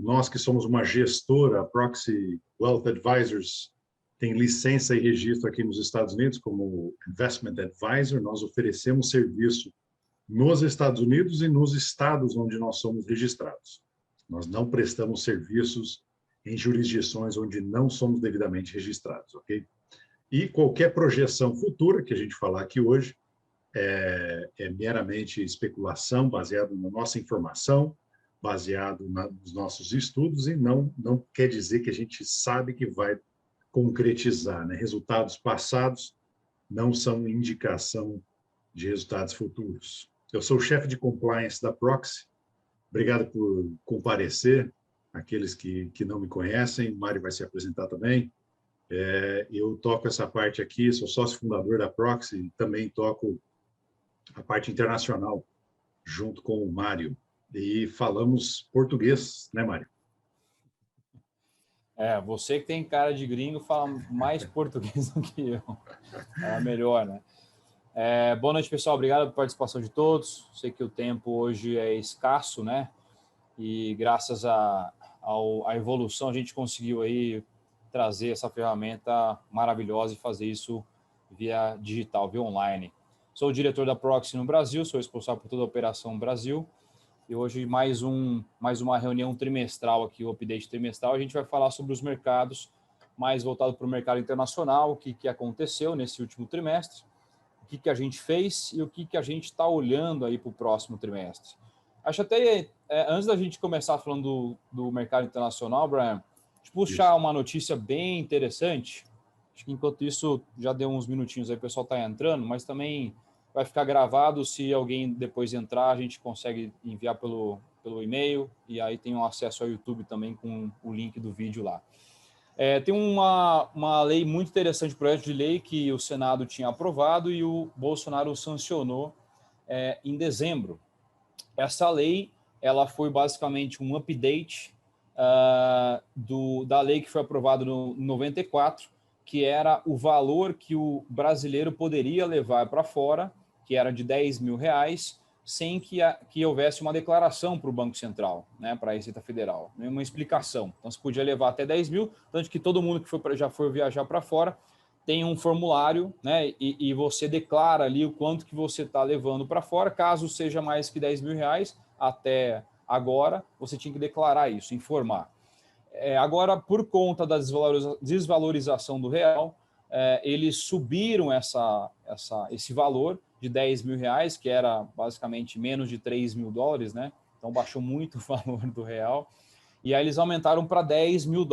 nós que somos uma gestora, a Proxy Wealth Advisors tem licença e registro aqui nos Estados Unidos como Investment Advisor. Nós oferecemos serviço nos Estados Unidos e nos estados onde nós somos registrados. Nós não prestamos serviços em jurisdições onde não somos devidamente registrados, ok? E qualquer projeção futura que a gente falar aqui hoje é meramente especulação, baseado na nossa informação, baseado nos nossos estudos, e não quer dizer que a gente sabe que vai concretizar, né? Resultados passados não são indicação de resultados futuros. Eu sou o chefe de compliance da Proxy. Obrigado por comparecer. Aqueles que não me conhecem, o Mário vai se apresentar também. Eu toco essa parte aqui, sou sócio fundador da Proxy, também toco a parte internacional, junto com o Mário. E falamos português, né, Mário? Você que tem cara de gringo fala mais português do que eu. É melhor, né? Boa noite, pessoal. Obrigado pela participação de todos. Sei que o tempo hoje é escasso, né? E graças à evolução a gente conseguiu aí trazer essa ferramenta maravilhosa e fazer isso via digital, via online. Sou o diretor da Proxy no Brasil, sou responsável por toda a operação no Brasil. E hoje mais uma reunião trimestral aqui, o update trimestral. A gente vai falar sobre os mercados, mais voltado para o mercado internacional, o que aconteceu nesse último trimestre, o que a gente fez e o que a gente está olhando aí para o próximo trimestre. Acho até, antes da gente começar falando do mercado internacional, Brian, deixa eu puxar uma notícia bem interessante. Acho que enquanto isso, já deu uns minutinhos aí, o pessoal está entrando, mas também vai ficar gravado. Se alguém depois entrar, a gente consegue enviar pelo e-mail, e aí tem um acesso ao YouTube também com o link do vídeo lá. Tem uma lei muito interessante, projeto de lei que o Senado tinha aprovado e o Bolsonaro sancionou em dezembro. Essa lei ela foi basicamente um update da lei que foi aprovada no 94, que era o valor que o brasileiro poderia levar para fora, que era de R$10 mil, sem que houvesse uma declaração para o Banco Central, né, para a Receita Federal, uma explicação. Então, você podia levar até 10 mil, tanto que todo mundo que já foi viajar para fora tem um formulário, né, e você declara ali o quanto que você está levando para fora. Caso seja mais que R$10 mil, até agora, você tinha que declarar isso, informar. Agora, por conta da desvalorização do real, eles subiram esse valor de R$10 mil, que era basicamente menos de $3 mil, né? Então baixou muito o valor do real. E aí eles aumentaram para $10 mil.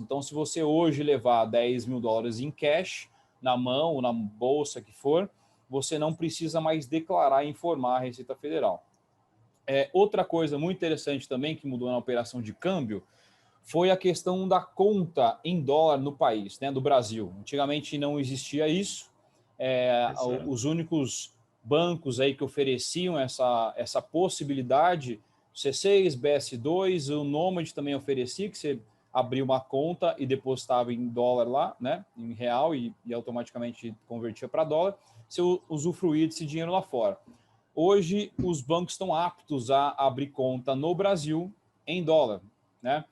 Então, se você hoje levar $10 mil em cash, na mão ou na bolsa que for, você não precisa mais declarar e informar a Receita Federal. Outra coisa muito interessante também que mudou na operação de câmbio foi a questão da conta em dólar no país, né, do Brasil. Antigamente não existia isso. Os únicos bancos aí que ofereciam essa possibilidade, C6, BS2, o Nomad também oferecia, que você abria uma conta e depositava em dólar lá, né, em real, e automaticamente convertia para dólar, você usufruía desse dinheiro lá fora. Hoje, os bancos estão aptos a abrir conta no Brasil em dólar, né?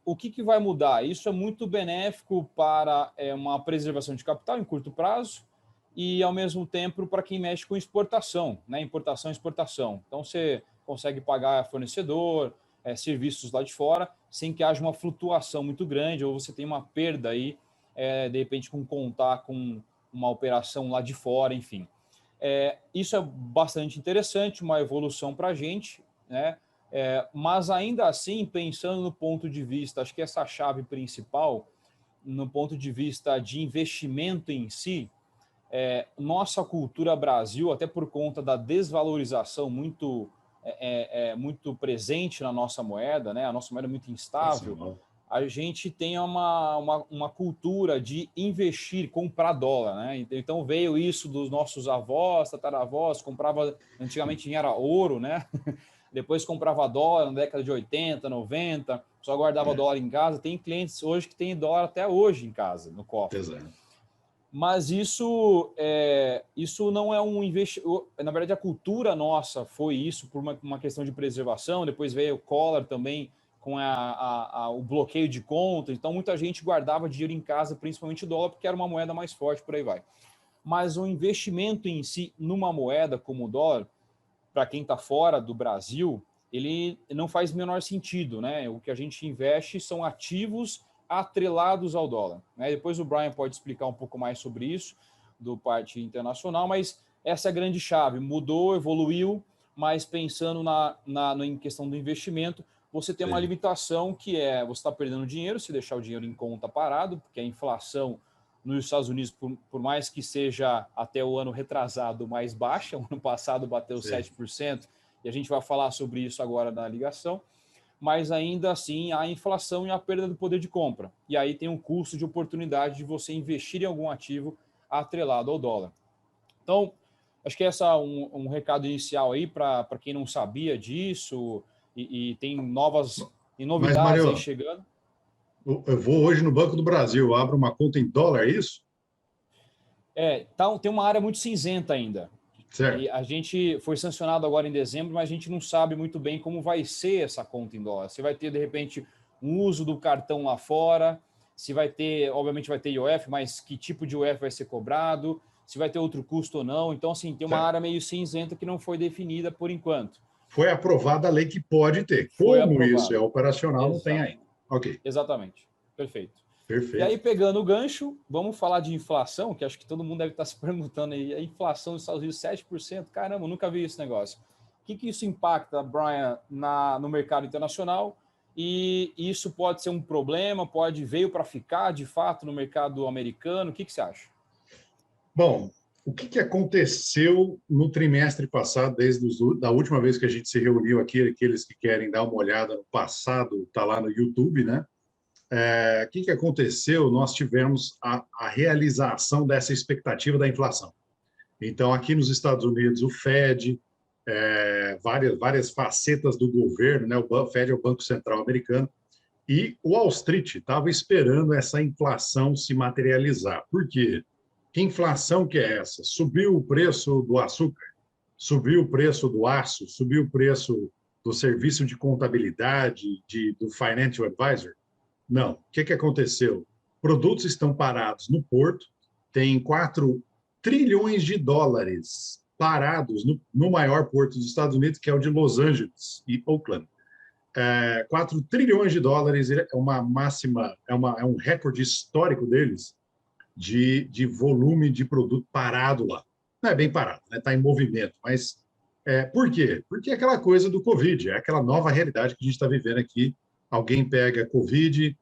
O que vai mudar? Isso é muito benéfico para uma preservação de capital em curto prazo e, ao mesmo tempo, para quem mexe com exportação, né? Importação e exportação. Então, você consegue pagar fornecedor, serviços lá de fora, sem que haja uma flutuação muito grande ou você tem uma perda aí, de repente, com contar com uma operação lá de fora, enfim. Isso é bastante interessante, uma evolução para a gente, né? Mas ainda assim, pensando no ponto de vista, acho que essa chave principal, no ponto de vista de investimento em si, nossa cultura Brasil, até por conta da desvalorização muito presente na nossa moeda, né? A nossa moeda é muito instável, a gente tem uma cultura de investir, comprar dólar, né? Então veio isso dos nossos avós, tataravós, comprava antigamente era ouro, né? Depois comprava dólar na década de 80, 90, só guardava dólar em casa. Tem clientes hoje que têm dólar até hoje em casa, no cofre. Exato. Mas isso não é um investimento. Na verdade, a cultura nossa foi isso, por uma questão de preservação. Depois veio o Collor também o bloqueio de conta, então muita gente guardava dinheiro em casa, principalmente o dólar, porque era uma moeda mais forte, por aí vai. Mas o investimento em si numa moeda como o dólar, para quem está fora do Brasil, ele não faz o menor sentido, né? O que a gente investe são ativos atrelados ao dólar, né? Depois o Brian pode explicar um pouco mais sobre isso, do parte internacional, mas essa é a grande chave. Mudou, evoluiu, mas pensando em questão do investimento, você tem uma limitação que é você está perdendo dinheiro se deixar o dinheiro em conta parado, porque a inflação nos Estados Unidos, por mais que seja até o ano retrasado mais baixa, o ano passado bateu 7%, e a gente vai falar sobre isso agora na ligação, mas ainda assim há inflação e a perda do poder de compra. E aí tem um custo de oportunidade de você investir em algum ativo atrelado ao dólar. Então, acho que esse é um recado inicial aí para quem não sabia disso e tem novidades Mario, aí chegando. Eu vou hoje no Banco do Brasil, abro uma conta em dólar, é isso? Tem uma área muito cinzenta ainda. Certo. E a gente foi sancionado agora em dezembro, mas a gente não sabe muito bem como vai ser essa conta em dólar. Você vai ter, de repente, um uso do cartão lá fora, se vai ter, obviamente vai ter IOF, mas que tipo de IOF vai ser cobrado, se vai ter outro custo ou não. Então, assim, tem uma área meio cinzenta que não foi definida por enquanto. Foi aprovada a lei que pode ter. Foi Como aprovado. Isso é operacional, não tem ainda. Ok. Exatamente. Perfeito. Perfeito. E aí, pegando o gancho, vamos falar de inflação, que acho que todo mundo deve estar se perguntando aí. A inflação dos Estados Unidos, 7%. Caramba, nunca vi esse negócio. O que isso impacta, Brian, no mercado internacional? E isso pode ser um problema? Veio para ficar, de fato, no mercado americano? O que você acha? Bom, o que aconteceu no trimestre passado, desde a última vez que a gente se reuniu aqui, aqueles que querem dar uma olhada no passado, está lá no YouTube, né? O que aconteceu? Nós tivemos a realização dessa expectativa da inflação. Então, aqui nos Estados Unidos, o Fed, várias facetas do governo, né? O Fed é o Banco Central americano, e o Wall Street estava esperando essa inflação se materializar. Por quê? Que inflação que é essa? Subiu o preço do açúcar, subiu o preço do aço, subiu o preço do serviço de contabilidade, do Financial Advisor? Não. O que aconteceu? Produtos estão parados no porto, tem 4 trilhões de dólares parados no maior porto dos Estados Unidos, que é o de Los Angeles e Oakland. 4 trilhões de dólares é uma máxima, é um recorde histórico deles de volume de produto parado lá. Não é bem parado, né? Está em movimento, mas por quê? Porque é aquela coisa do Covid, é aquela nova realidade que a gente está vivendo aqui. Alguém pega Covid,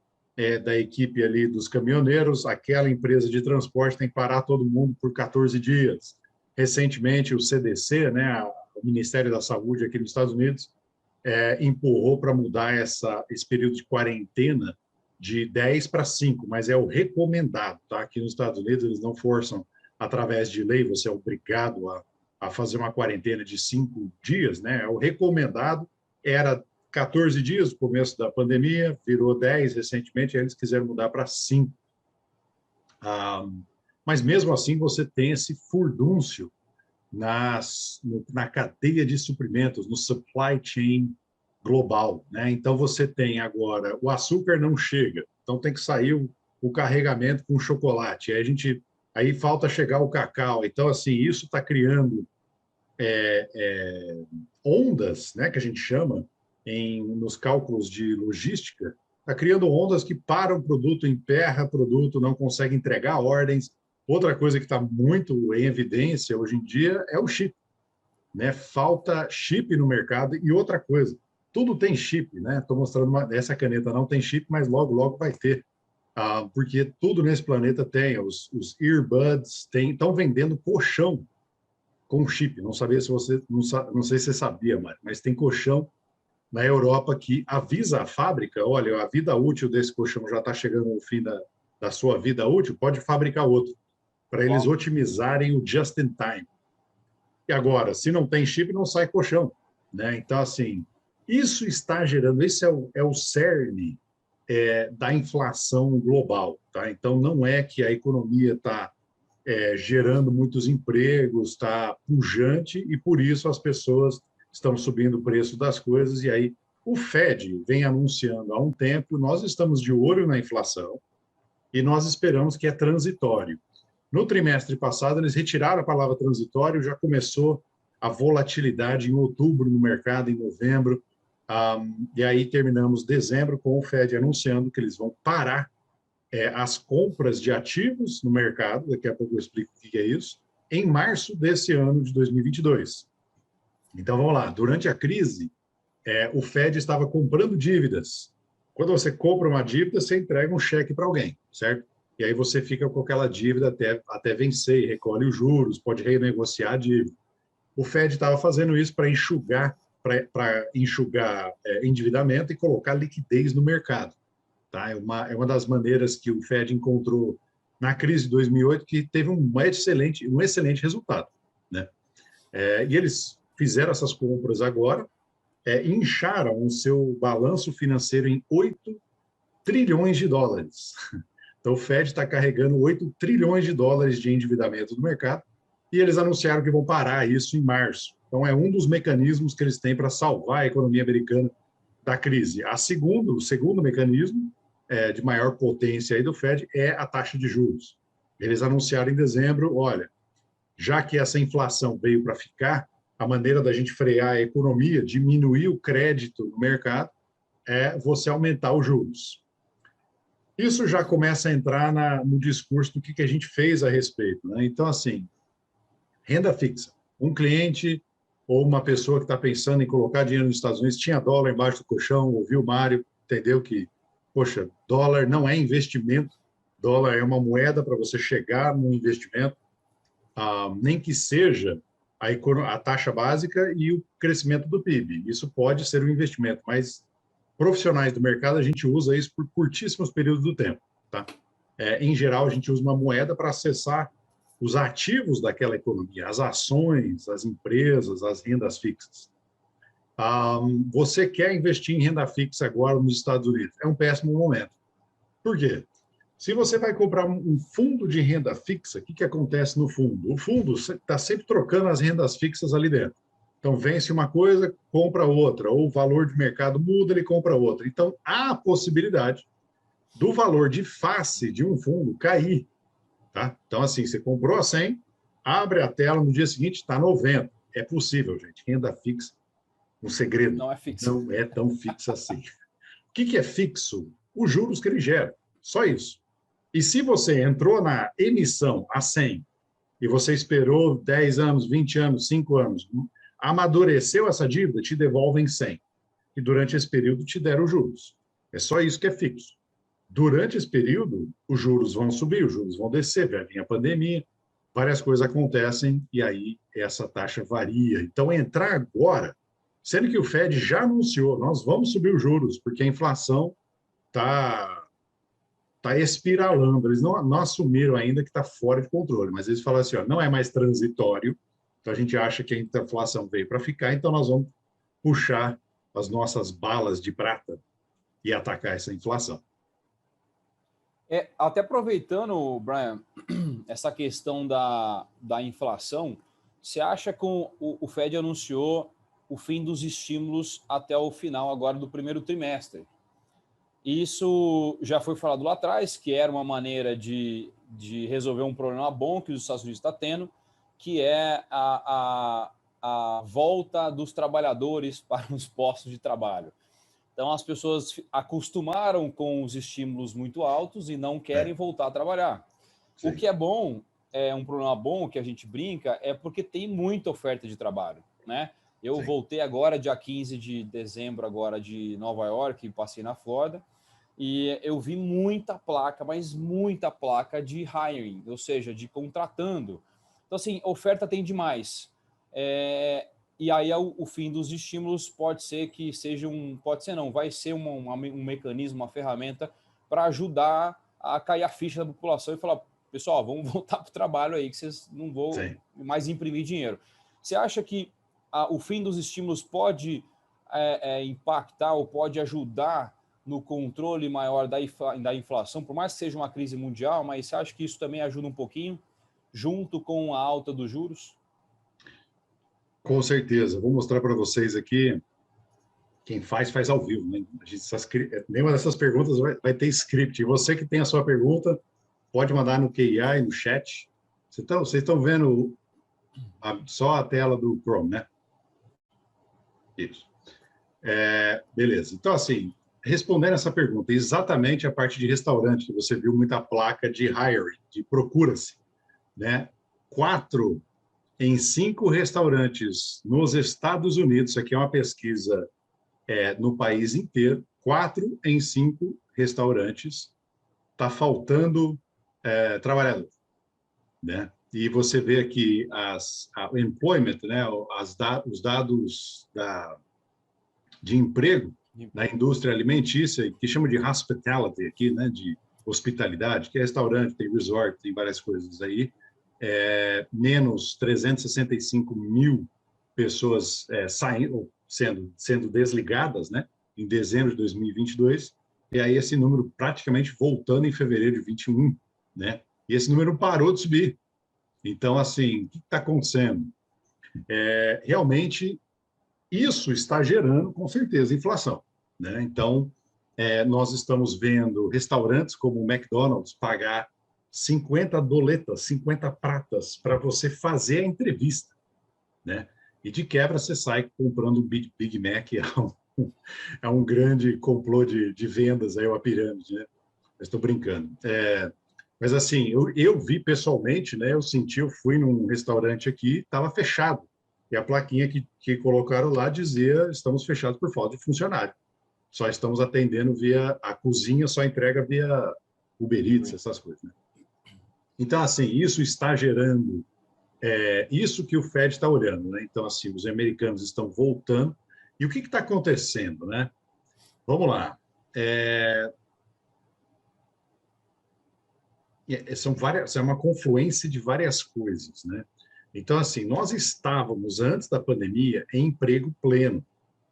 da equipe ali dos caminhoneiros, aquela empresa de transporte tem que parar todo mundo por 14 dias. Recentemente, o CDC, né, o Ministério da Saúde aqui nos Estados Unidos, empurrou para mudar esse período de quarentena de 10 para 5, mas é o recomendado. Tá? Aqui nos Estados Unidos, eles não forçam através de lei, você é obrigado a fazer uma quarentena de 5 dias, né? É o recomendado, era 14 dias no começo da pandemia, virou 10 recentemente, eles quiseram mudar para 5. Mas mesmo assim, você tem esse furdúncio na cadeia de suprimentos, no supply chain global, né? Então você tem agora o açúcar não chega, então tem que sair o carregamento com chocolate. Aí falta chegar o cacau. Então assim isso está criando ondas, né? Que a gente chama nos cálculos de logística, está criando ondas que param o produto, emperra produto, não consegue entregar ordens. Outra coisa que está muito em evidência hoje em dia é o chip, né? Falta chip no mercado. E outra coisa, tudo tem chip, né? Estou mostrando essa caneta não tem chip, mas logo vai ter, porque tudo nesse planeta tem. Os earbuds estão vendendo colchão com chip. Não sabia se você não sei se você sabia, mas tem colchão na Europa que avisa a fábrica: olha, a vida útil desse colchão já está chegando ao fim da sua vida útil, pode fabricar outro, para eles otimizarem o just in time. E agora, se não tem chip, não sai colchão, né? Então, assim, isso está gerando, esse é o cerne da inflação global, tá? Então, não é que a economia está gerando muitos empregos, está pujante, e por isso as pessoas estão subindo o preço das coisas, e aí O Fed vem anunciando há um tempo, nós estamos de olho na inflação e nós esperamos que é transitório. No trimestre passado, eles retiraram a palavra transitório, já começou a volatilidade em outubro no mercado, em novembro, e aí terminamos dezembro com o Fed anunciando que eles vão parar as compras de ativos no mercado, daqui a pouco eu explico o que é isso, em março desse ano de 2022. Então, vamos lá, durante a crise, o Fed estava comprando dívidas. Quando você compra uma dívida, você entrega um cheque para alguém, certo? E aí você fica com aquela dívida até vencer, recolhe os juros, pode renegociar a dívida. O Fed estava fazendo isso para enxugar endividamento e colocar liquidez no mercado. Tá? É uma das maneiras que o Fed encontrou na crise de 2008 que teve um excelente resultado. Né? E eles fizeram essas compras agora, incharam o seu balanço financeiro em 8 trilhões de dólares. Então, o Fed está carregando 8 trilhões de dólares de endividamento no mercado e eles anunciaram que vão parar isso em março. Então, é um dos mecanismos que eles têm para salvar a economia americana da crise. O segundo mecanismo de maior potência aí do Fed é a taxa de juros. Eles anunciaram em dezembro, olha, já que essa inflação veio para ficar, a maneira da gente frear a economia, diminuir o crédito no mercado, é você aumentar os juros. Isso já começa a entrar no discurso do que a gente fez a respeito. Né? Então, assim, renda fixa. Um cliente ou uma pessoa que está pensando em colocar dinheiro nos Estados Unidos tinha dólar embaixo do colchão, ouviu o Mário, entendeu que, poxa, dólar não é investimento, dólar é uma moeda para você chegar no investimento, nem que seja a taxa básica e o crescimento do PIB. Isso pode ser um investimento, mas profissionais do mercado, a gente usa isso por curtíssimos períodos do tempo. Tá? Em geral, a gente usa uma moeda para acessar os ativos daquela economia, as ações, as empresas, as rendas fixas. Você quer investir em renda fixa agora nos Estados Unidos? É um péssimo momento. Por quê? Se você vai comprar um fundo de renda fixa, o que acontece no fundo? O fundo está sempre trocando as rendas fixas ali dentro. Então, vence uma coisa, compra outra, ou o valor de mercado muda, ele compra outra. Então, há a possibilidade do valor de face de um fundo cair. Tá? Então, assim, você comprou a 100, abre a tela, no dia seguinte está 90. É possível, gente. Renda fixa, um segredo. Não é fixo. Não é tão fixa assim. O que é fixo? Os juros que ele gera. Só isso. E se você entrou na emissão a 100 e você esperou 10 anos, 20 anos, 5 anos, amadureceu essa dívida, te devolvem 100. E durante esse período te deram juros. É só isso que é fixo. Durante esse período, os juros vão subir, os juros vão descer, vai vir a pandemia, várias coisas acontecem e aí essa taxa varia. Então, entrar agora, sendo que o Fed já anunciou, nós vamos subir os juros, porque a inflação está espiralando. Eles não assumiram ainda que está fora de controle, mas eles falaram assim, ó, não é mais transitório, então a gente acha que a inflação veio para ficar, então nós vamos puxar as nossas balas de prata e atacar essa inflação. Até aproveitando, Brian, essa questão da inflação, você acha que o Fed anunciou o fim dos estímulos até o final agora do primeiro trimestre? Isso já foi falado lá atrás, que era uma maneira de resolver um problema bom que os Estados Unidos está tendo, que é a volta dos trabalhadores para os postos de trabalho. Então, as pessoas acostumaram com os estímulos muito altos e não querem voltar a trabalhar. Sim. O que é bom, é um problema bom que a gente brinca, é porque tem muita oferta de trabalho, né? Eu Sim. voltei agora, dia 15 de dezembro, agora de Nova York, passei na Flórida, e eu vi muita placa, mas muita placa de hiring, ou seja, de contratando. Então, assim, oferta tem demais. E aí o fim dos estímulos pode ser que seja pode ser não, vai ser um mecanismo, uma ferramenta para ajudar a cair a ficha da população e falar, pessoal, vamos voltar para o trabalho aí, que vocês não vão Sim. mais imprimir dinheiro. Você acha que o fim dos estímulos pode impactar ou pode ajudar no controle maior da inflação, por mais que seja uma crise mundial, mas você acha que isso também ajuda um pouquinho, junto com a alta dos juros? Com certeza. Vou mostrar para vocês aqui Quem faz ao vivo, né? Nenhuma dessas perguntas vai ter script. E você que tem a sua pergunta, pode mandar no QIA e no chat. Vocês estão vendo só a tela do Chrome, né? Isso. Beleza. Então, assim, respondendo essa pergunta, exatamente a parte de restaurante, que você viu muita placa de hiring, de procura-se, né? 4 em 5 restaurantes nos Estados Unidos, isso aqui é uma pesquisa no país inteiro, 4 em 5 restaurantes está faltando trabalhador, né? E você vê aqui o employment, né? Os dados de emprego na indústria alimentícia, que chama de hospitality aqui, né? De hospitalidade, que é restaurante, tem resort, tem várias coisas aí, menos 365 mil pessoas saindo, sendo desligadas, né, em dezembro de 2022, e aí esse número praticamente voltando em fevereiro de 21, né, e esse número parou de subir. Então, assim, o que está acontecendo? Realmente, isso está gerando, com certeza, inflação, né? Então, nós estamos vendo restaurantes como o McDonald's pagar 50 doletas, 50 pratas para você fazer a entrevista, né? E de quebra você sai comprando um Big Mac, é um grande complô de vendas, aí, uma pirâmide, né? Mas estou brincando. Mas assim, eu vi pessoalmente, né? Eu fui num restaurante aqui, estava fechado. E a plaquinha que colocaram lá dizia: estamos fechados por falta de funcionário. Só estamos atendendo via a cozinha, só entrega via Uber Eats, essas coisas, né? Então, assim, isso está gerando isso que o Fed está olhando, né? Então, assim, os americanos estão voltando. E o que está acontecendo, né? Vamos lá. É uma confluência de várias coisas, né? Então, assim, nós estávamos, antes da pandemia, em emprego pleno.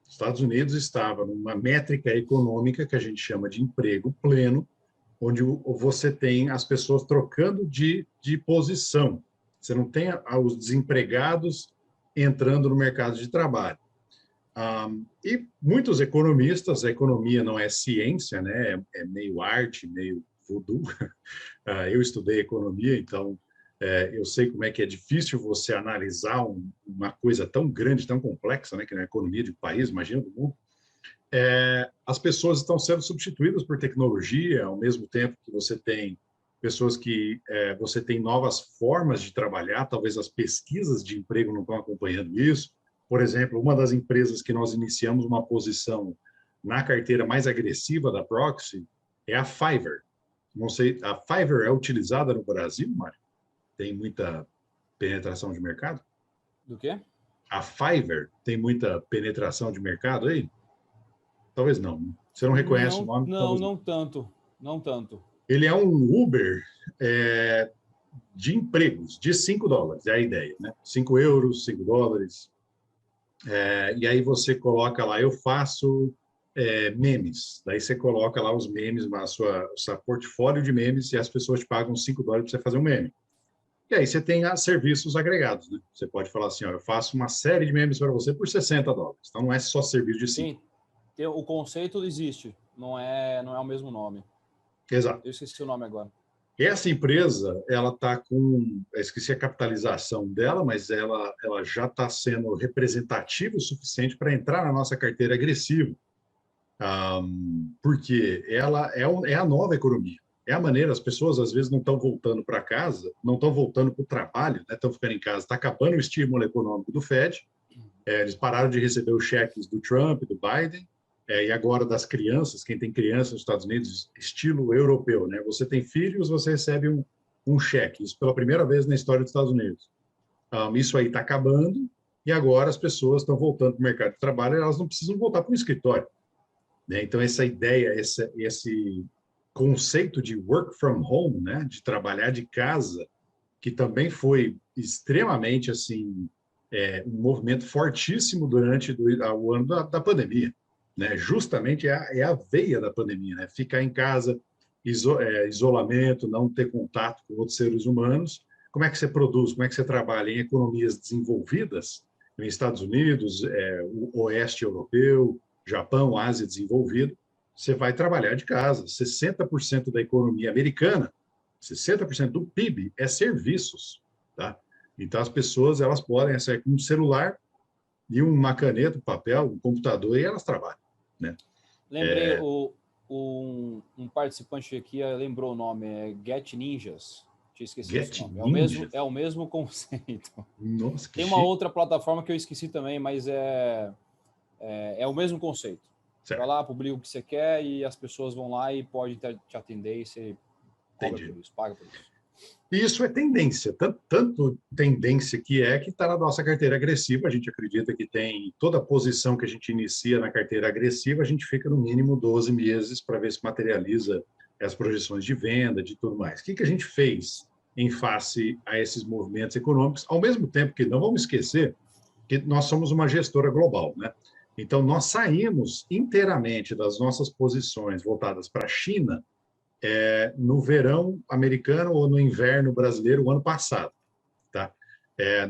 Os Estados Unidos estava numa métrica econômica que a gente chama de emprego pleno, onde você tem as pessoas trocando de posição. Você não tem os desempregados entrando no mercado de trabalho. E muitos economistas, a economia não é ciência, né? É meio arte, meio voodoo. Eu estudei economia, então eu sei como é que é difícil você analisar uma coisa tão grande, tão complexa, né? Que é a economia de um país, imagina do mundo. As pessoas estão sendo substituídas por tecnologia, ao mesmo tempo que você tem pessoas que você tem novas formas de trabalhar, talvez as pesquisas de emprego não estão acompanhando isso. Por exemplo, uma das empresas que nós iniciamos uma posição na carteira mais agressiva da Proxy é a Fiverr. Não sei, a Fiverr é utilizada no Brasil, Mário? Tem muita penetração de mercado? Do quê? A Fiverr tem muita penetração de mercado aí? Talvez não. Você não reconhece o nome? Não tanto. Não tanto. Ele é um Uber de empregos, de $5, é a ideia, né? 5 euros, $5. E aí você coloca lá, eu faço memes. Daí você coloca lá os memes, seu portfólio de memes, e as pessoas te pagam $5 para você fazer um meme. E aí você tem serviços agregados, né? Você pode falar assim, ó, eu faço uma série de memes para você por $60. Então não é só serviço de 5. Sim, o conceito existe, não é o mesmo nome. Exato. Eu esqueci o nome agora. Essa empresa, ela está com, esqueci a capitalização dela, mas ela já está sendo representativa o suficiente para entrar na nossa carteira agressiva, porque ela é a nova economia. É a maneira, as pessoas às vezes não estão voltando para casa, não estão voltando para o trabalho, né? Estão ficando em casa. Está acabando o estímulo econômico do Fed, eles pararam de receber os cheques do Trump, do Biden, e agora das crianças, quem tem criança nos Estados Unidos, estilo europeu, né? Você tem filhos, você recebe um cheque. Isso pela primeira vez na história dos Estados Unidos. Isso aí está acabando, e agora as pessoas estão voltando para o mercado de trabalho, e elas não precisam voltar para o escritório, né? Então, essa ideia, esse conceito de work from home, né? De trabalhar de casa, que também foi extremamente assim, um movimento fortíssimo durante o ano da pandemia, né? Justamente é a veia da pandemia, né? Ficar em casa, isolamento, não ter contato com outros seres humanos. Como é que você produz? Como é que você trabalha em economias desenvolvidas, nos Estados Unidos, o oeste europeu, Japão, Ásia desenvolvido, você vai trabalhar de casa. 60% da economia americana, 60% do PIB é serviços, tá? Então, as pessoas, elas podem sair com um celular e uma caneta, um papel, um computador, e elas trabalham, né? Lembrei, um participante aqui lembrou o nome, é Get Ninjas. Tinha esquecido Get esse nome. Ninjas? É o mesmo conceito. Nossa, que Tem uma chique. outra plataforma que eu esqueci também, mas é o mesmo conceito. Você vai Certo, lá, publica o que você quer e as pessoas vão lá e podem te atender e você cobra entendi. por isso, paga por isso. Isso é tendência, tanto tendência que está na nossa carteira agressiva. A gente acredita que tem toda a posição que a gente inicia na carteira agressiva, a gente fica no mínimo 12 meses para ver se materializa as projeções de venda, de tudo mais. O que a gente fez em face a esses movimentos econômicos? Ao mesmo tempo que não vamos esquecer que nós somos uma gestora global, né? Então, nós saímos inteiramente das nossas posições voltadas para a China no verão americano ou no inverno brasileiro, o ano passado. Tá?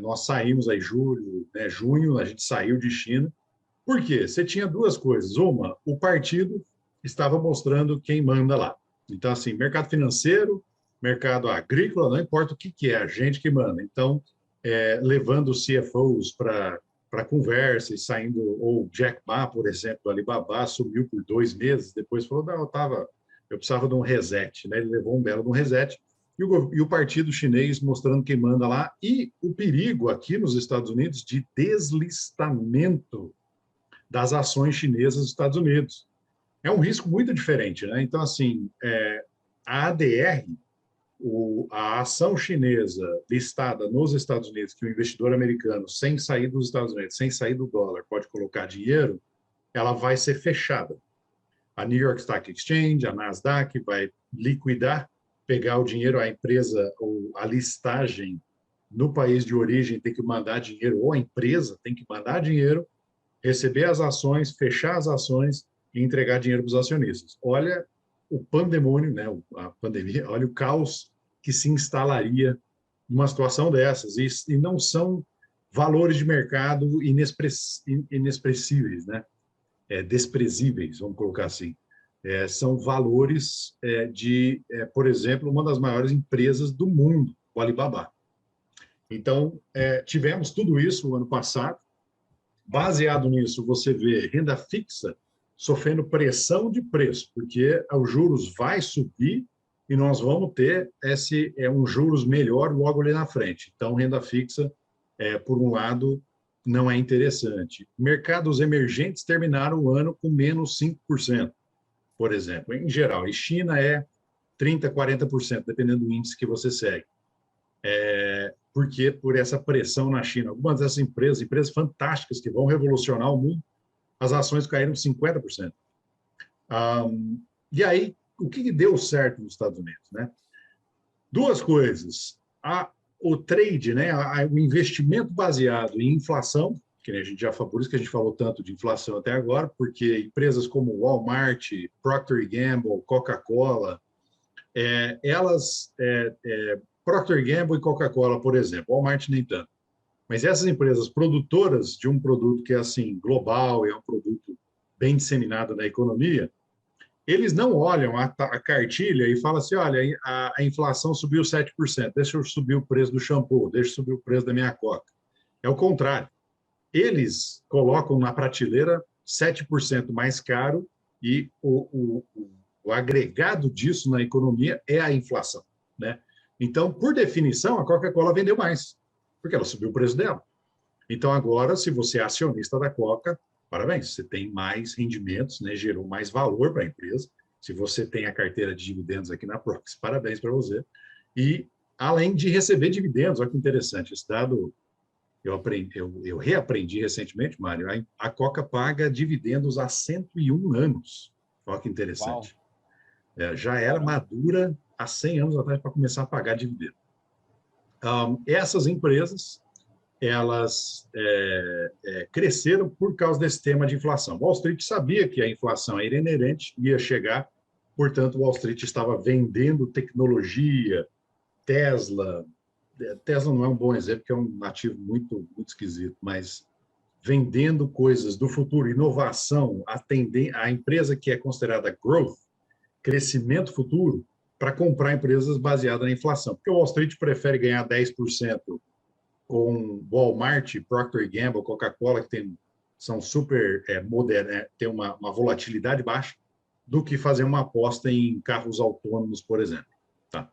Nós saímos aí julho, né, junho, a gente saiu de China. Por quê? Você tinha duas coisas. Uma, o partido estava mostrando quem manda lá. Então, assim, mercado financeiro, mercado agrícola, não importa o que é, a gente que manda. Então, levando os CFOs para conversa e saindo, ou Jack Ma, por exemplo, do Alibaba, sumiu por 2 meses, depois falou, não, eu precisava de um reset, né? Ele levou um belo de um reset, e o partido chinês mostrando quem manda lá, e o perigo aqui nos Estados Unidos de deslistamento das ações chinesas dos Estados Unidos. É um risco muito diferente, né? Então, assim, a ADR, a ação chinesa listada nos Estados Unidos, que o investidor americano, sem sair dos Estados Unidos, sem sair do dólar, pode colocar dinheiro, ela vai ser fechada. A New York Stock Exchange, a Nasdaq, vai liquidar, pegar o dinheiro, a empresa, ou a listagem no país de origem tem que mandar dinheiro, ou a empresa tem que mandar dinheiro, receber as ações, fechar as ações e entregar dinheiro para os acionistas. Olha o pandemônio, né, a pandemia, olha o caos que se instalaria numa situação dessas. E não são valores de mercado inexpressíveis, né? Desprezíveis, vamos colocar assim. São valores por exemplo, uma das maiores empresas do mundo, o Alibaba. Então, tivemos tudo isso no ano passado. Baseado nisso, você vê renda fixa sofrendo pressão de preço, porque os juros vai subir e nós vamos ter um juros melhor logo ali na frente. Então, renda fixa, por um lado, não é interessante. Mercados emergentes terminaram o ano com menos 5%, por exemplo, em geral. E China é 30%, 40%, dependendo do índice que você segue. Porque por essa pressão na China. Algumas dessas empresas fantásticas que vão revolucionar o mundo, as ações caíram 50%. E aí, o que deu certo nos Estados Unidos, né? Duas coisas. O trade, né, o investimento baseado em inflação, que a gente já falou, por isso que a gente falou tanto de inflação até agora, porque empresas como Walmart, Procter & Gamble, Coca-Cola, Procter & Gamble e Coca-Cola, por exemplo, Walmart nem tanto. Mas essas empresas produtoras de um produto que é assim global, é um produto bem disseminado na economia, eles não olham a cartilha e falam assim, olha, a inflação subiu 7%, deixa eu subir o preço do shampoo, deixa eu subir o preço da minha coca. É o contrário. Eles colocam na prateleira 7% mais caro e o agregado disso na economia é a inflação, né? Então, por definição, a Coca-Cola vendeu mais, porque ela subiu o preço dela. Então, agora, se você é acionista da Coca, parabéns, você tem mais rendimentos, né? Gerou mais valor para a empresa. Se você tem a carteira de dividendos aqui na Proxy, parabéns para você. E, além de receber dividendos, olha que interessante, esse dado eu reaprendi recentemente, Mário, a Coca paga dividendos há 101 anos. Olha que interessante. Já era madura há 100 anos atrás para começar a pagar dividendos. Essas empresas, elas cresceram por causa desse tema de inflação. Wall Street sabia que a inflação era inerente, ia chegar, portanto, Wall Street estava vendendo tecnologia, Tesla não é um bom exemplo, porque é um ativo muito, muito esquisito, mas vendendo coisas do futuro, inovação, a empresa que é considerada growth, crescimento futuro, para comprar empresas baseadas na inflação. Porque o Wall Street prefere ganhar 10% com Walmart, Procter & Gamble, Coca-Cola, que são super modernas, tem uma volatilidade baixa, do que fazer uma aposta em carros autônomos, por exemplo. Tá?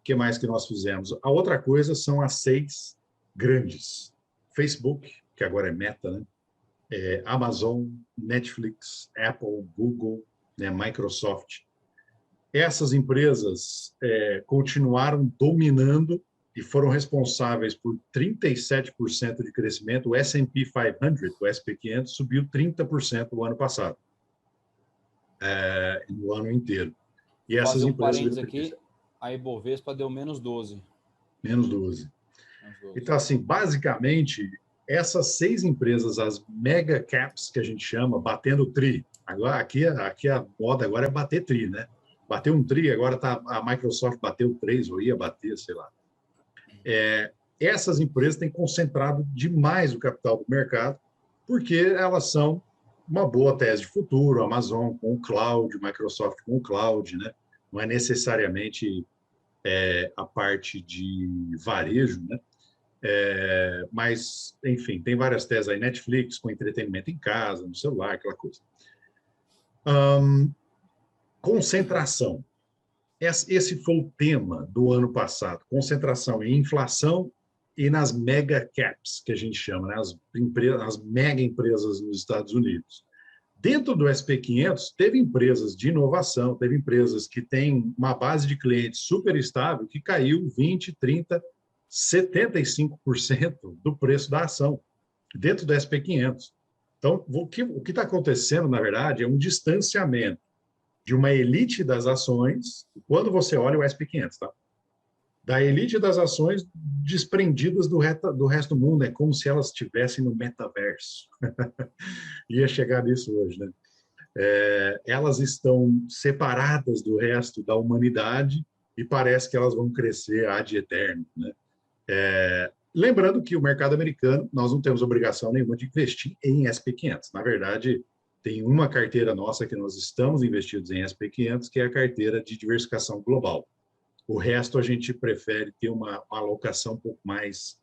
Que mais que nós fizemos? A outra coisa são as 6 grandes. Facebook, que agora é Meta, né? Amazon, Netflix, Apple, Google, né? Microsoft. Essas empresas continuaram dominando e foram responsáveis por 37% de crescimento. O S&P 500, o SP 500, subiu 30% no ano passado, no ano inteiro. E essas fazer empresas... parênteses aqui, a Ibovespa deu menos 12. Menos 12. Então, assim, basicamente, essas 6 empresas, as mega caps, que a gente chama, batendo tri. Agora, aqui a moda agora é bater tri, né? Bateu um tri, agora a Microsoft bateu 3, ou ia bater, sei lá. Essas empresas têm concentrado demais o capital do mercado, porque elas são uma boa tese de futuro, Amazon com o cloud, Microsoft com o cloud, né? Não é necessariamente a parte de varejo, né? Mas, enfim, tem várias teses aí, Netflix com entretenimento em casa, no celular, aquela coisa. Concentração. Esse foi o tema do ano passado, concentração em inflação e nas mega caps, que a gente chama, né? As mega empresas nos Estados Unidos. Dentro do SP 500, teve empresas de inovação, teve empresas que têm uma base de clientes super estável, que caiu 20%, 30%, 75% do preço da ação, dentro do SP 500. Então, o que está acontecendo, na verdade, é um distanciamento de uma elite das ações, quando você olha o SP 500, tá? Da elite das ações desprendidas do resto do mundo, é como se elas estivessem no metaverso. Ia chegar nisso hoje, né? Elas estão separadas do resto da humanidade e parece que elas vão crescer ad eterno, né? Lembrando que o mercado americano, nós não temos obrigação nenhuma de investir em SP500. Na verdade, tem uma carteira nossa que nós estamos investidos em SP500, que é a carteira de diversificação global. O resto a gente prefere ter uma alocação um pouco mais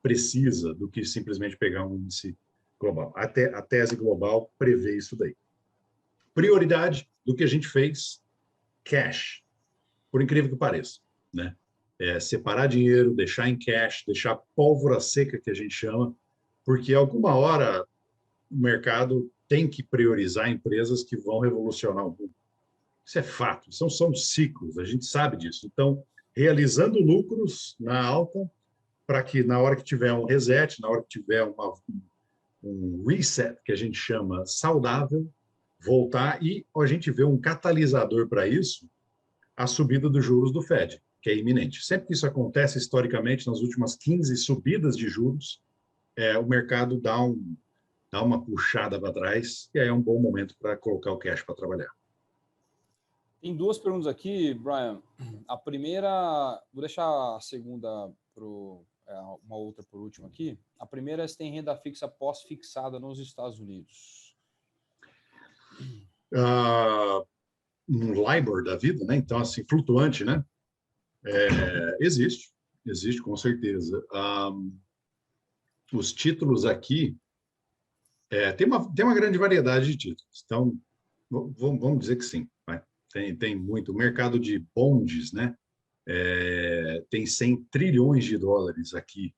precisa do que simplesmente pegar um índice global. A tese global prevê isso daí. Prioridade do que a gente fez, cash, por incrível que pareça, né? Separar dinheiro, deixar em cash, deixar pólvora seca, que a gente chama, porque alguma hora o mercado tem que priorizar empresas que vão revolucionar o mundo. Isso é fato, são ciclos, a gente sabe disso. Então, realizando lucros na alta, para que na hora que tiver um reset, na hora que tiver um reset, que a gente chama saudável, voltar, e a gente vê um catalisador para isso, a subida dos juros do Fed, que é iminente. Sempre que isso acontece, historicamente, nas últimas 15 subidas de juros, o mercado dá uma puxada para trás, e aí é um bom momento para colocar o cash para trabalhar. Tem 2 perguntas aqui, Brian. A primeira, vou deixar a segunda para uma outra por último aqui. A primeira é se tem renda fixa pós-fixada nos Estados Unidos. Um LIBOR da vida, né? Então, assim, flutuante, né? Existe com certeza. Os títulos aqui, tem uma grande variedade de títulos. Então, vamos dizer que sim. Vai. Tem muito. O mercado de bonds, né? Tem 100 trilhões de dólares aqui,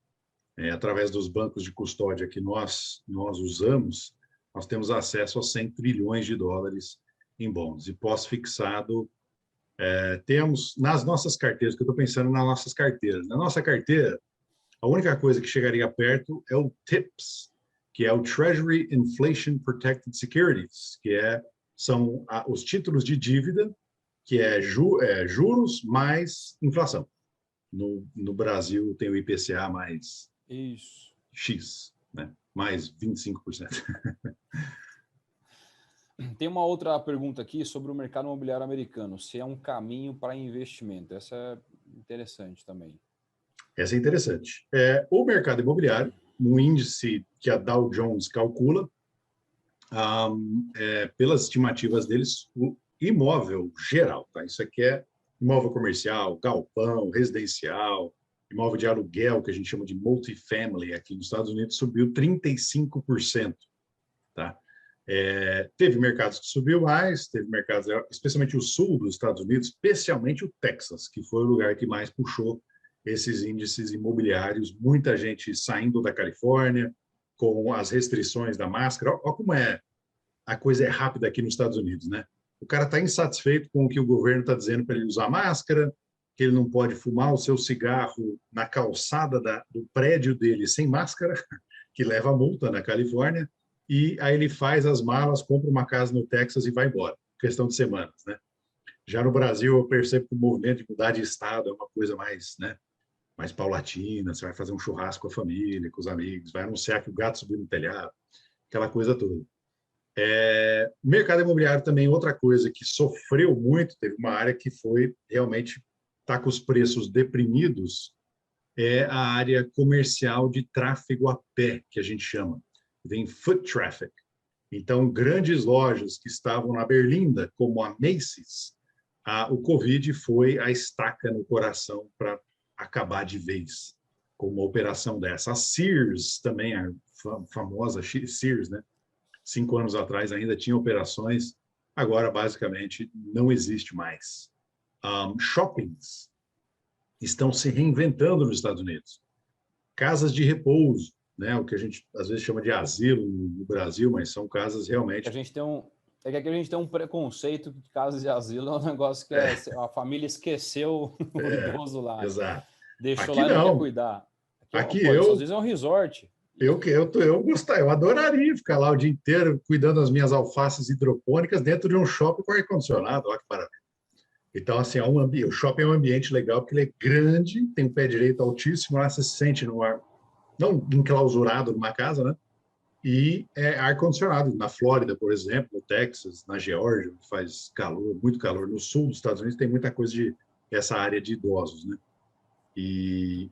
através dos bancos de custódia que nós usamos, nós temos acesso a 100 trilhões de dólares em bonds. E pós-fixado, temos nas nossas carteiras, que eu estou pensando nas nossas carteiras. Na nossa carteira, a única coisa que chegaria perto é o TIPS, que é o Treasury Inflation Protected Securities, que são os títulos de dívida, que juros mais inflação. No Brasil tem o IPCA mais Isso. X, né? Mais 25%. Tem uma outra pergunta aqui sobre o mercado imobiliário americano, se é um caminho para investimento. Essa é interessante também. Essa é interessante. O mercado imobiliário, um índice que a Dow Jones calcula, pelas estimativas deles, o imóvel geral, tá? Isso aqui é imóvel comercial, galpão, residencial, imóvel de aluguel, que a gente chama de multifamily, aqui nos Estados Unidos, subiu 35%, tá? Teve mercados que subiu mais, teve mercados, especialmente o sul dos Estados Unidos, especialmente o Texas, que foi o lugar que mais puxou esses índices imobiliários, muita gente saindo da Califórnia com as restrições da máscara. Olha como a coisa é rápida aqui nos Estados Unidos, né? O cara está insatisfeito com o que o governo está dizendo para ele usar máscara, que ele não pode fumar o seu cigarro na calçada do prédio dele sem máscara, que leva multa na Califórnia, e aí ele faz as malas, compra uma casa no Texas e vai embora, questão de semanas, né? Já no Brasil, eu percebo que o movimento de mudar de estado é uma coisa mais, né, mais paulatina, você vai fazer um churrasco com a família, com os amigos, vai anunciar que o gato subiu no telhado, aquela coisa toda. O mercado imobiliário também, outra coisa que sofreu muito, teve uma área que foi realmente está com os preços deprimidos, é a área comercial de tráfego a pé, que a gente chama. Tem foot traffic. Então, grandes lojas que estavam na Berlinda, como a Macy's, o Covid foi a estaca no coração para acabar de vez com uma operação dessa. A Sears também, a famosa Sears, né? 5 anos atrás ainda tinha operações, agora basicamente não existe mais. Shoppings estão se reinventando nos Estados Unidos. Casas de repouso, né? O que a gente às vezes chama de asilo no Brasil, mas são casas realmente... A gente tem que aqui a gente tem um preconceito de casas de asilo, é um negócio que a família esqueceu o idoso lá. Exato. Deixou Aqui lá e não não. quer cuidar. Aqui isso às vezes é um resort. Eu adoraria ficar lá o dia inteiro cuidando das minhas alfaces hidropônicas dentro de um shopping com ar-condicionado. Olha que maravilha. Então, assim, o shopping é um ambiente legal porque ele é grande, tem um pé direito altíssimo, lá você se sente no ar, não enclausurado numa casa, né? E é ar-condicionado. Na Flórida, por exemplo, no Texas, na Geórgia, faz calor, muito calor. No sul dos Estados Unidos tem muita coisa essa área de idosos, né?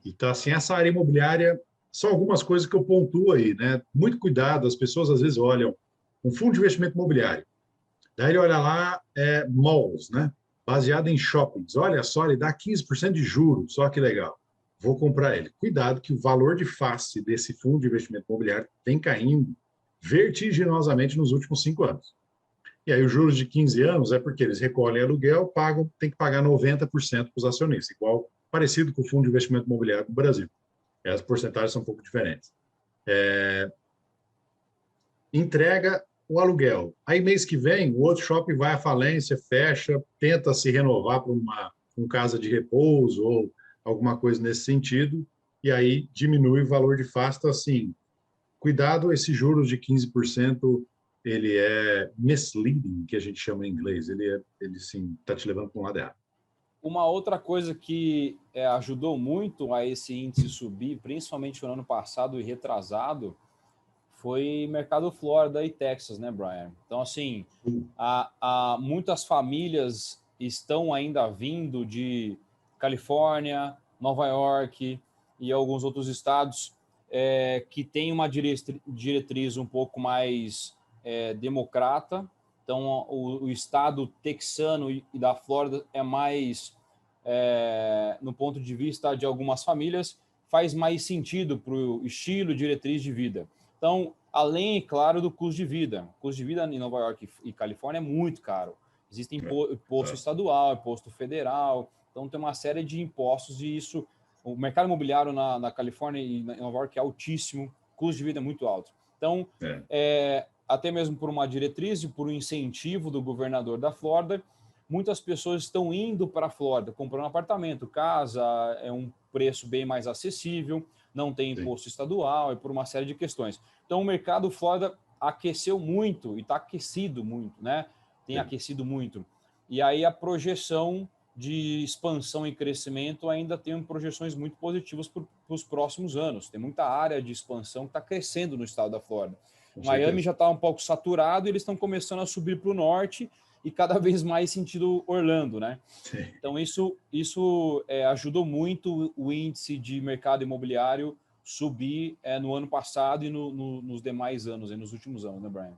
Então, assim, essa área imobiliária são algumas coisas que eu pontuo aí, né? Muito cuidado, as pessoas às vezes olham um fundo de investimento imobiliário, daí ele olha lá, malls, né? Baseado em shoppings. Olha só, ele dá 15% de juros, só que legal. Vou comprar ele. Cuidado que o valor de face desse fundo de investimento imobiliário tem caindo vertiginosamente nos últimos 5 anos. E aí os juros de 15 anos é porque eles recolhem aluguel, tem que pagar 90% para os acionistas, parecido com o fundo de investimento imobiliário do Brasil. As porcentagens são um pouco diferentes. Entrega o aluguel. Aí, mês que vem, o outro shopping vai à falência, fecha, tenta se renovar para uma casa de repouso ou alguma coisa nesse sentido, e aí diminui o valor de face. Então, assim, cuidado, esses juros de 15%, ele é misleading, que a gente chama em inglês. Ele sim, está te levando para um lado errado. Uma outra coisa que ajudou muito a esse índice subir, principalmente no ano passado e retrasado, foi mercado Flórida e Texas, né, Brian? Então, assim, muitas famílias estão ainda vindo de Califórnia, Nova York e alguns outros estados que têm uma diretriz um pouco mais democrata. Então, o estado texano e da Flórida é mais, no ponto de vista de algumas famílias, faz mais sentido para o estilo, diretriz de vida. Então, além, claro, do custo de vida. O custo de vida em Nova York e Califórnia é muito caro. Existe imposto estadual, imposto federal, então tem uma série de impostos e isso... O mercado imobiliário na Califórnia e em Nova York é altíssimo, o custo de vida é muito alto. Então, até mesmo por uma diretriz e por um incentivo do governador da Flórida, muitas pessoas estão indo para a Flórida, comprando apartamento, casa, é um preço bem mais acessível, não tem imposto estadual, por uma série de questões. Então, o mercado Flórida aqueceu muito e está aquecido muito, né? Tem aquecido muito. E aí a projeção de expansão e crescimento ainda tem projeções muito positivas para os próximos anos. Tem muita área de expansão que está crescendo no estado da Flórida. Miami já está um pouco saturado e eles estão começando a subir para o norte e cada vez mais sentido Orlando, né? Então, isso ajudou muito o índice de mercado imobiliário subir no ano passado e nos demais anos, nos últimos anos, né, Brian?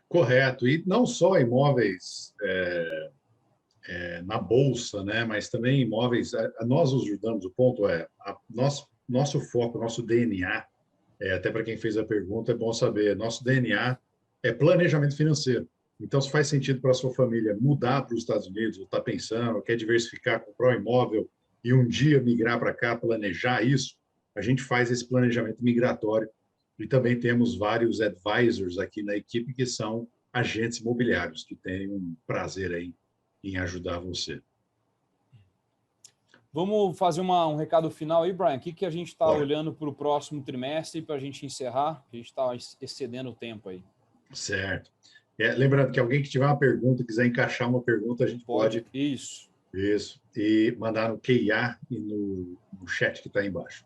Correto. E não só imóveis na bolsa, né? Mas também imóveis. Nós ajudamos. O ponto é nosso foco, nosso DNA. Até para quem fez a pergunta, é bom saber. Nosso DNA é planejamento financeiro. Então, se faz sentido para a sua família mudar para os Estados Unidos, ou está pensando, quer diversificar, comprar um imóvel e um dia migrar para cá, planejar isso, a gente faz esse planejamento migratório. E também temos vários advisors aqui na equipe que são agentes imobiliários, que têm um prazer aí em ajudar você. Vamos fazer um recado final aí, Brian. O que a gente está Bora. olhando para o próximo trimestre para a gente encerrar? A gente está excedendo o tempo aí. Certo. Lembrando que alguém que tiver uma pergunta, quiser encaixar uma pergunta, a gente pode. Isso. E mandar no QIA e no chat que está aí embaixo.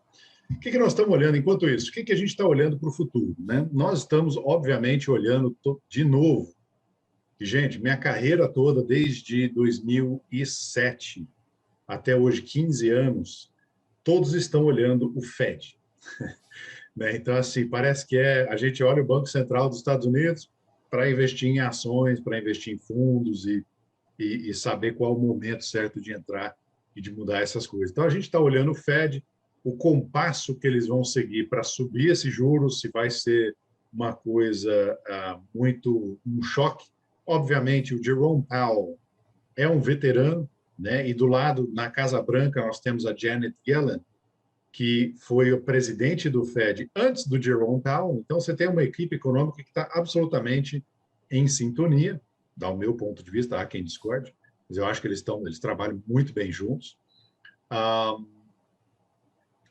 O que nós estamos olhando enquanto isso? O que a gente está olhando para o futuro? Né? Nós estamos, obviamente, olhando de novo. E, gente, minha carreira toda, desde 2007 até hoje, 15 anos, todos estão olhando o Fed. Né? Então, assim, parece que a gente olha o Banco Central dos Estados Unidos para investir em ações, para investir em fundos e saber qual é o momento certo de entrar e de mudar essas coisas. Então, a gente está olhando o Fed, o compasso que eles vão seguir para subir esses juros, se vai ser uma coisa muito um choque. Obviamente, o Jerome Powell é um veterano, né? E do lado, na Casa Branca, nós temos a Janet Yellen, que foi o presidente do Fed antes do Jerome Powell. Então, você tem uma equipe econômica que está absolutamente em sintonia, do meu ponto de vista, há quem discorde, mas eu acho que eles trabalham muito bem juntos.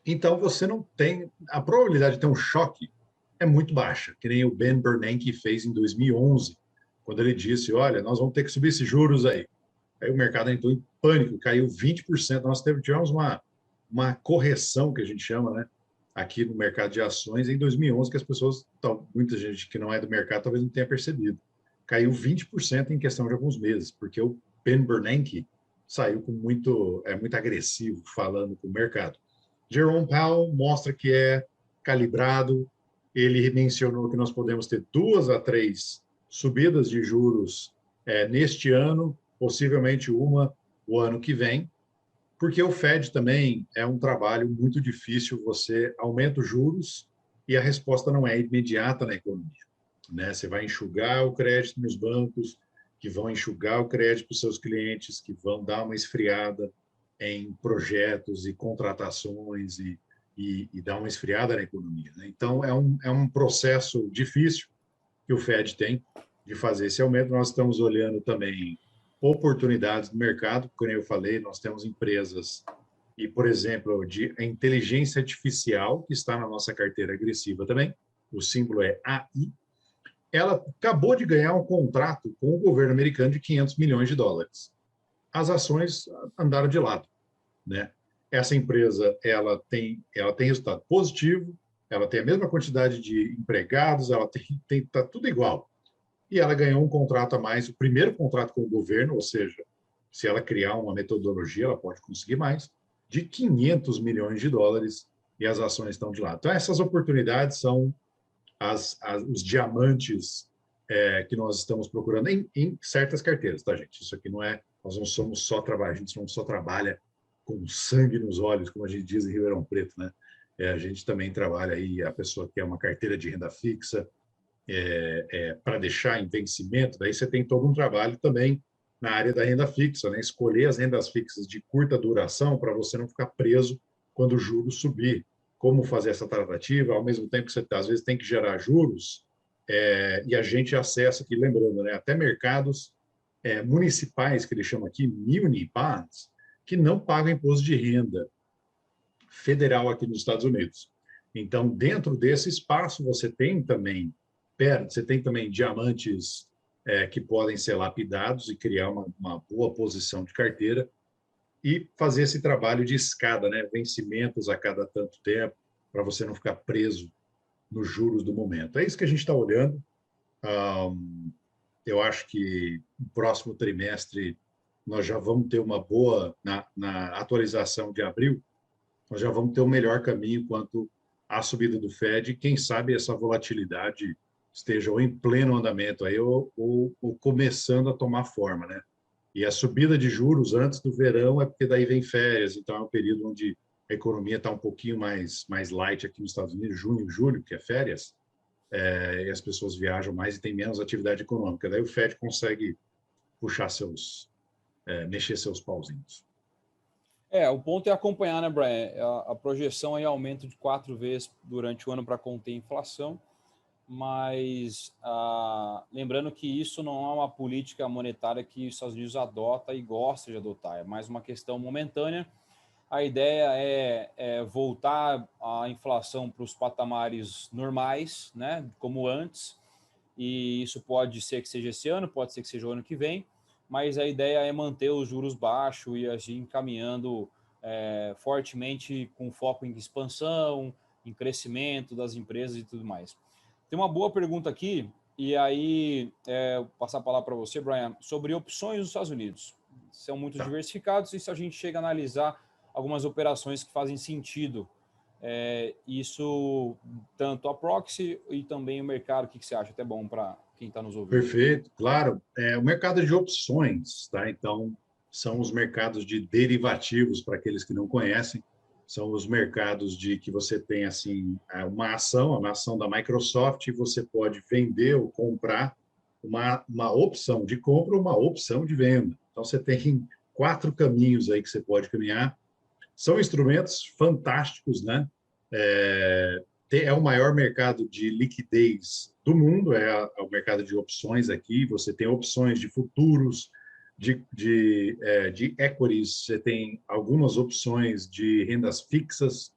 Então, você não tem... A probabilidade de ter um choque é muito baixa, que nem o Ben Bernanke fez em 2011, quando ele disse, olha, nós vamos ter que subir esses juros aí. Aí o mercado entrou em pânico, caiu 20%. Nós tivemos uma correção, que a gente chama, né, aqui no mercado de ações, em 2011, que as pessoas, muita gente que não é do mercado, talvez não tenha percebido. Caiu 20% em questão de alguns meses, porque o Ben Bernanke saiu com muito agressivo, falando com o mercado. Jerome Powell mostra que é calibrado, ele mencionou que nós podemos ter 2 a 3 subidas de juros neste ano, possivelmente uma o ano que vem, porque o Fed também é um trabalho muito difícil, você aumenta os juros e a resposta não é imediata na economia. Né? Você vai enxugar o crédito nos bancos, que vão enxugar o crédito para os seus clientes, que vão dar uma esfriada em projetos e contratações e dar uma esfriada na economia. Né? Então, é um processo difícil que o Fed tem de fazer esse aumento. Nós estamos olhando também oportunidades do mercado, como eu falei, nós temos empresas e, por exemplo, de inteligência artificial, que está na nossa carteira agressiva também, o símbolo é AI, ela acabou de ganhar um contrato com o governo americano de 500 milhões de dólares. As ações andaram de lado, né? Essa empresa ela tem resultado positivo, ela tem a mesma quantidade de empregados, ela tá tudo igual. E ela ganhou um contrato a mais, o primeiro contrato com o governo, ou seja, se ela criar uma metodologia, ela pode conseguir mais, de 500 milhões de dólares, e as ações estão de lado. Então, essas oportunidades são os diamantes que nós estamos procurando em certas carteiras, tá, gente? Isso aqui não é... Nós não somos só trabalhar, a gente não só trabalha com sangue nos olhos, como a gente diz em Ribeirão Preto, né? A gente também trabalha aí, a pessoa que é uma carteira de renda fixa, para deixar em vencimento, daí você tem todo um trabalho também na área da renda fixa, né? Escolher as rendas fixas de curta duração para você não ficar preso quando o juro subir. Como fazer essa tratativa, ao mesmo tempo que você, às vezes, tem que gerar juros, e a gente acessa aqui, lembrando, né? Até mercados municipais, que eles chamam aqui muni bonds, que não pagam imposto de renda federal aqui nos Estados Unidos. Então, dentro desse espaço, você tem também diamantes que podem ser lapidados e criar uma boa posição de carteira e fazer esse trabalho de escada, né? Vencimentos a cada tanto tempo, para você não ficar preso nos juros do momento. É isso que a gente está olhando. Eu acho que no próximo trimestre nós já vamos ter uma boa, na atualização de abril, nós já vamos ter o melhor caminho quanto a subida do Fed, quem sabe essa volatilidade esteja ou em pleno andamento aí, ou começando a tomar forma, né? E a subida de juros antes do verão é porque daí vem férias, então é um período onde a economia está um pouquinho mais light aqui nos Estados Unidos, junho, julho, que é férias, e as pessoas viajam mais e tem menos atividade econômica. Daí o Fed consegue puxar mexer seus pauzinhos. O ponto é acompanhar, né, Brian? A projeção é aumento de 4 vezes durante o ano para conter a inflação, mas lembrando que isso não é uma política monetária que os Estados Unidos adota e gosta de adotar, é mais uma questão momentânea. A ideia é voltar a inflação para os patamares normais, né, como antes, e isso pode ser que seja esse ano, pode ser que seja o ano que vem, mas a ideia é manter os juros baixos e agir encaminhando fortemente com foco em expansão, em crescimento das empresas e tudo mais. Tem uma boa pergunta aqui, e aí vou passar a palavra para você, Brian, sobre opções nos Estados Unidos. São muito diversificados, e se a gente chega a analisar algumas operações que fazem sentido, isso tanto a proxy e também o mercado, o que você acha? Até bom para quem está nos ouvindo. Perfeito, claro. O mercado de opções, tá? Então, são os mercados de derivativos, para aqueles que não conhecem, são os mercados de que você tem assim uma ação da Microsoft, e você pode vender ou comprar uma opção de compra ou uma opção de venda. Então, você tem 4 caminhos aí que você pode caminhar. São instrumentos fantásticos, né? É o maior mercado de liquidez do mundo, o mercado de opções aqui. Você tem opções de futuros, de equities, você tem algumas opções de rendas fixas.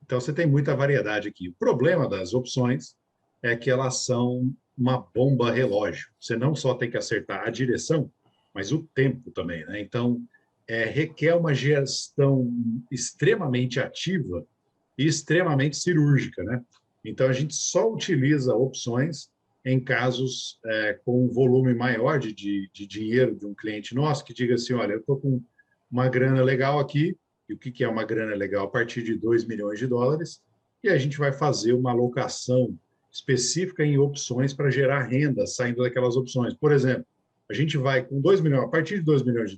Então, você tem muita variedade aqui. O problema das opções é que elas são uma bomba relógio. Você não só tem que acertar a direção, mas o tempo também, né? Então, requer uma gestão extremamente ativa e extremamente cirúrgica, né? Então, a gente só utiliza opções em casos com um volume maior de dinheiro de um cliente nosso, que diga assim, olha, eu estou com uma grana legal aqui. E o que é uma grana legal? A partir de $2 milhões, e a gente vai fazer uma alocação específica em opções para gerar renda saindo daquelas opções. Por exemplo, a gente vai com 2 milhões, a partir de $2 milhões,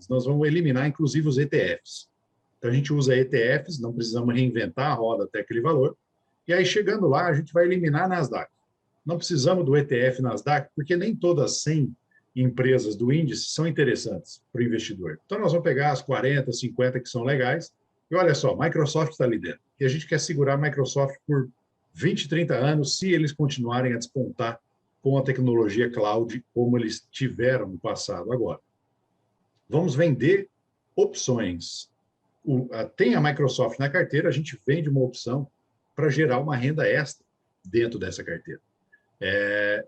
nós vamos eliminar inclusive os ETFs. Então a gente usa ETFs, não precisamos reinventar a roda até aquele valor. E aí, chegando lá, a gente vai eliminar a Nasdaq. Não precisamos do ETF Nasdaq, porque nem todas as 100 empresas do índice são interessantes para o investidor. Então, nós vamos pegar as 40, 50 que são legais. E olha só, Microsoft está ali dentro. E a gente quer segurar a Microsoft por 20, 30 anos, se eles continuarem a despontar com a tecnologia cloud, como eles tiveram no passado agora. Vamos vender opções. Tem a Microsoft na carteira, a gente vende uma opção para gerar uma renda extra dentro dessa carteira.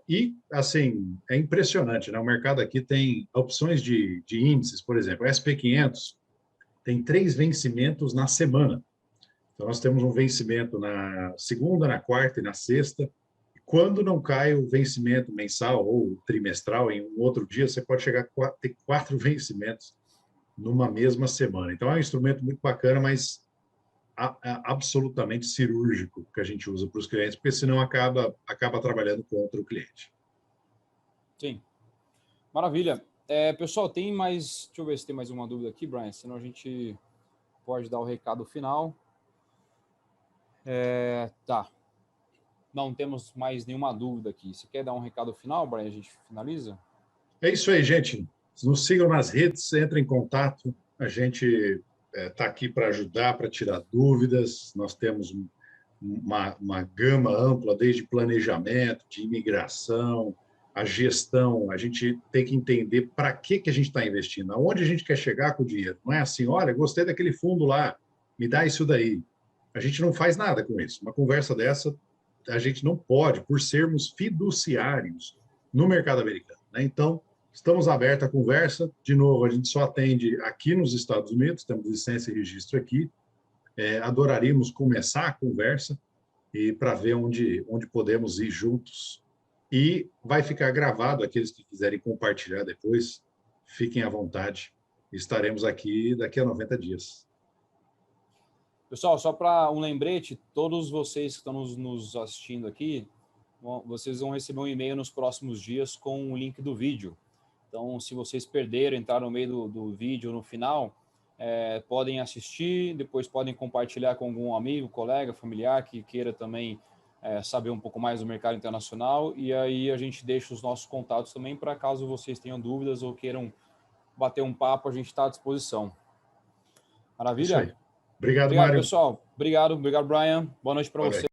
E, assim, é impressionante, né? O mercado aqui tem opções de índices, por exemplo, o SP500 tem 3 vencimentos na semana. Então, nós temos um vencimento na segunda, na quarta e na sexta. Quando não cai o vencimento mensal ou trimestral, em um outro dia, você pode chegar a ter 4 vencimentos numa mesma semana. Então, é um instrumento muito bacana, mas absolutamente cirúrgico que a gente usa para os clientes, porque senão acaba trabalhando contra o cliente. Sim. Maravilha. Pessoal, tem mais... Deixa eu ver se tem mais uma dúvida aqui, Brian, senão a gente pode dar o recado final. Tá. Não temos mais nenhuma dúvida aqui. Você quer dar um recado final, Brian? A gente finaliza? É isso aí, gente. Nos sigam nas redes, entrem em contato. A gente está aqui para ajudar, para tirar dúvidas. Nós temos uma gama ampla, desde planejamento, de imigração, a gestão. A gente tem que entender para que a gente está investindo, aonde a gente quer chegar com o dinheiro. Não é assim, olha, gostei daquele fundo lá, me dá isso daí. A gente não faz nada com isso. Uma conversa dessa, a gente não pode, por sermos fiduciários no mercado americano, né? Então, estamos abertos à conversa. De novo, a gente só atende aqui nos Estados Unidos, temos licença e registro aqui. Adoraríamos começar a conversa e para ver onde podemos ir juntos. E vai ficar gravado, aqueles que quiserem compartilhar depois, fiquem à vontade. Estaremos aqui daqui a 90 dias. Pessoal, só para um lembrete, todos vocês que estão nos assistindo aqui, vocês vão receber um e-mail nos próximos dias com o link do vídeo. Então, se vocês perderam, entrar no meio do vídeo no final, podem assistir, depois podem compartilhar com algum amigo, colega, familiar que queira também saber um pouco mais do mercado internacional, e aí a gente deixa os nossos contatos também para caso vocês tenham dúvidas ou queiram bater um papo, a gente está à disposição. Maravilha? Isso aí. Obrigado, Obrigado, Mário. pessoal. Obrigado, Brian. Boa noite para você.